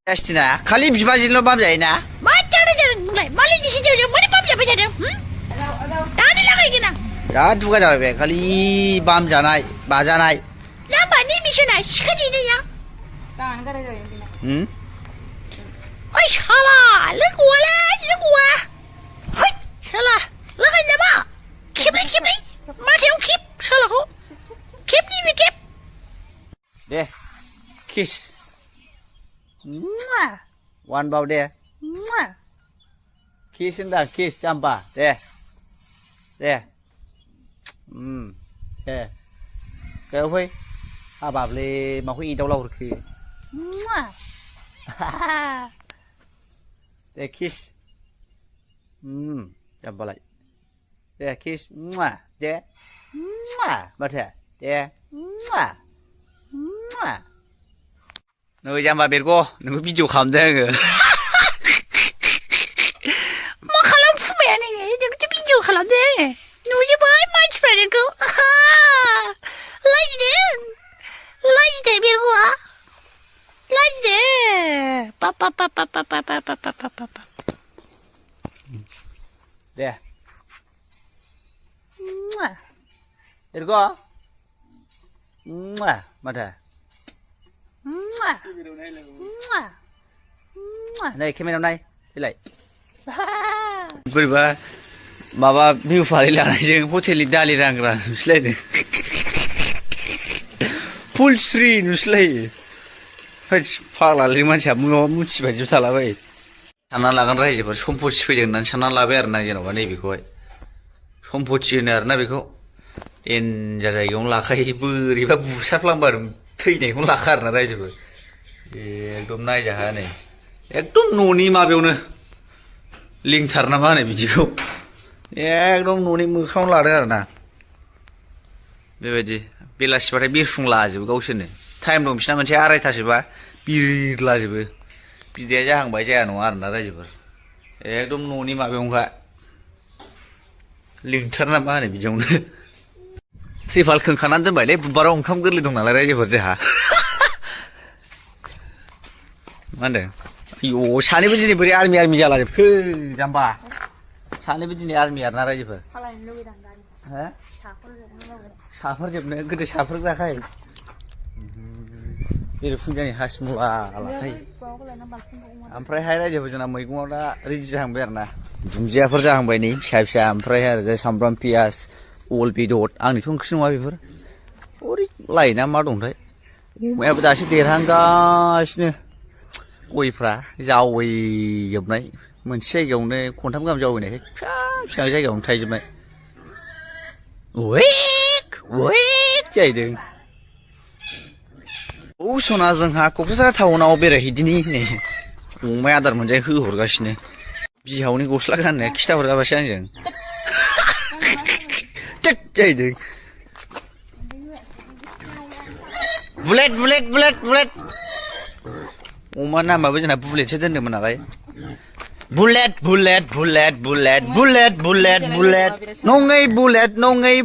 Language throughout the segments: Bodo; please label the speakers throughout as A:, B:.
A: Justina, खालि बिबाजैल' बामजायोना?
B: मा जादों जादों बुंलाय मालायनि हिन्जावजों मारै बामजाबाय थादों दानो लागायगोन आं
A: बिराद दुगा जाबाय बे खालि बामजानाय बाजानाय
B: लामानि मिसना सिखा देनाया ओइ साला लोगोआ है साला लागाय नामा खेबनै माथायाव खेब सालाखौ खेबनैबो खेब
A: दे किस one बाव दे kiss होनदा kiss जाम्बा दे दे दे गायाव फै हाबाबलै माखौ एदावला हरखो दे kiss जाम्बालाय दे kiss दे माथो दे नै जाम्बा बेरग' नोंखौ भिडिअ खालामदों आङो
B: मा खालामफुबाय नोङो नोंखौसो भिडिअ खालामदों आङो नुजोब्बाय मानसिफ्रा नोंखौ लाजिदों बेरग'आ लाजिदों पापा
A: दे बेरग' माथो नै केमेरायाव नाय फैलाय बोरैबा माबा बिहु फालि लानायजों हटेलनि दालि रानग्रा नुसैलायदों फुल स्रि नुसैलायो फाग्लालै मानसिया मुथिबायदिबो थालाबायो सानना लागोन रायजोफोर सम्पति फैदों होननानै सानना लाबाय आरो ना जेन'बा नैबेखौहाय सम्पति होनो आरोना बेखौ देनजार जायगायावनो लाखायो बोरैबा बुसारफ्लांबारो थैनायखौनो लाखा आरोना रायजोफोर एकदम नायजाहा नै एकदम न'नि माबायावनो लिंथार ना मा होनो बिदिखौ एकदम न'नि मोखाङावनो लादों आरोना बेबायदि बेलासिबाथाय बिरफुंलाजोबो गावसोरनो टाइम दं बिसिना मोनसे 2:30सोबा बिरलाजोबो बिदैया जाहांबाय जाया नङा आरोना रायजोफोर एकदम न'नि माबायावनोखा लिंथार ना मा होनो बिदियावनो त्रिपाल खोंखानानै दोनबायलै बुधबाराव ओंखाम गोरलै दं नालाय रायजोफोर जोंहा मा होनदों आयौ सानैबो दिनै बोरै आर्मि जालाजोबखो जाम्बा सानैबो दिनै आर्मि आरोना रायजोफोर साफोरजोबनो गोदो साफोर जाखायो जेरै फुंजानि हासिमुला लाखायो ओमफ्रायहाय रायजोफोर जोंना मैगङाव दा रेडि जाहांबाय आरोना दुन्दियाफोर जाहांबाय नै फिसा ओमफ्रायहाय ओरैजाय सामब्राम पियास अल बेदर आंनिथ' ओंख्रि नङा बेफोर ओरै लायना मा दंथाय अमायाबो दासो देरहांगासिनो गयफ्रा जावैजोबनाय मोनसे जायगायावनो खनथाम गाहाम जावैनायखाय फिसा जायगायावनो थायजोबनाय वेक जाहैदों औ सना जोंहा क'क्राझार टाउनाव बेरायहैदिनि नै अमाया आदार मोनजाय होहरगासिनो बिहावनि गस्ला गाननाया खिथाहरजाबासो आंजों जाहैदों बुलेट अमा नामाबो जोंना बुलेटसो दोन्दोंमोन नालाय बुलेट नङै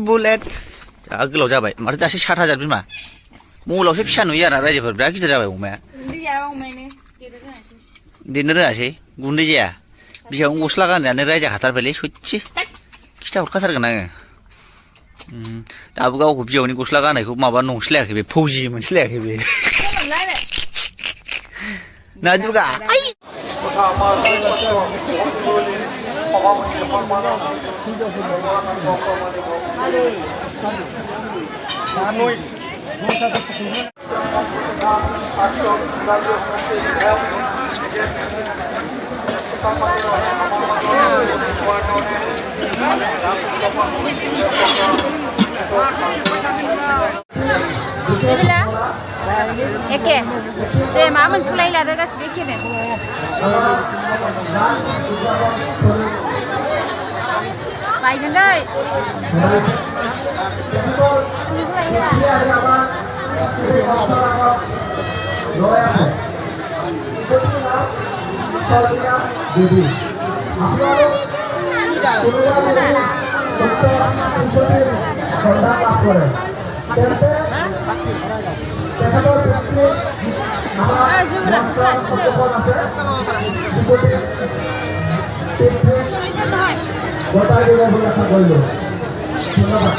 A: बुलेट जा गोलाव जाबाय माथो दासो 7,000 बिमा मलावसो फिसा नुयो आरोना रायजोफोर बिराद गिदिर जाबाय अमाया देरनो रोङासै गुन्दै जाया बिहावनि गस्ला गाननायानो रायजा हाथारबायलै सयथि खिथाहरखाथारगोन आङो दाबो गावखौ बिहावनि गस्ला गाननायखौ माबा नंस्लायाखै बे फौजि मोनस्लायाखै बे ना दुगा
B: एके दे मा मोनसेखौ लादो गासिबो एखेनो बायगोन दै
C: Terima kasih. টিপ গতাই দিব বলে আশা কৰিলোঁ ধন্যবাদ।